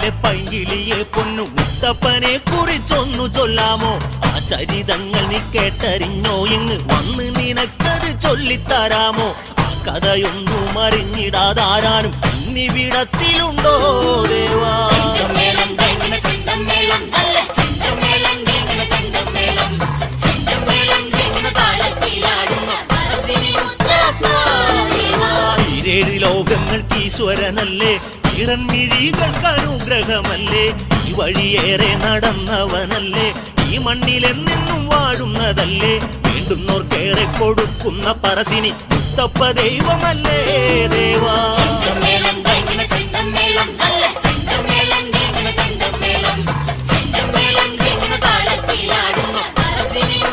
കാട്ടിലെ പൈങ്കിളിയെ പൊന്നു മുത്തപ്പനെ കുറിച്ചൊന്നു ചൊല്ലാമോ? ആ ചരിതങ്ങൾ നീ കേട്ടറിഞ്ഞോ? ഇങ്ങ് വന്ന് നിനക്കത് ചൊല്ലിത്തരാമോ? ആ കഥയൊന്നും അറിഞ്ഞിടാതാരാനും ഇന്നിവിടത്തിലുണ്ടോ ദേവാ? ഈരേഴ് ലോകങ്ങൾക്ക് ഈശ്വരനല്ലേ, ഇറൻമിഴികൾക്ക് അനുഗ്രഹമല്ലേ, ഈ വഴിയേറെ നടന്നവനല്ലേ, ഈ മണ്ണിലെന്നെന്നും വാഴുന്നതല്ലേ, വേണ്ടുന്നോർക്കേറെ കൊടുക്കുന്ന പറശ്ശിനി മുത്തപ്പ ദൈവമല്ലേ ദേവാ? ചെണ്ടമേളം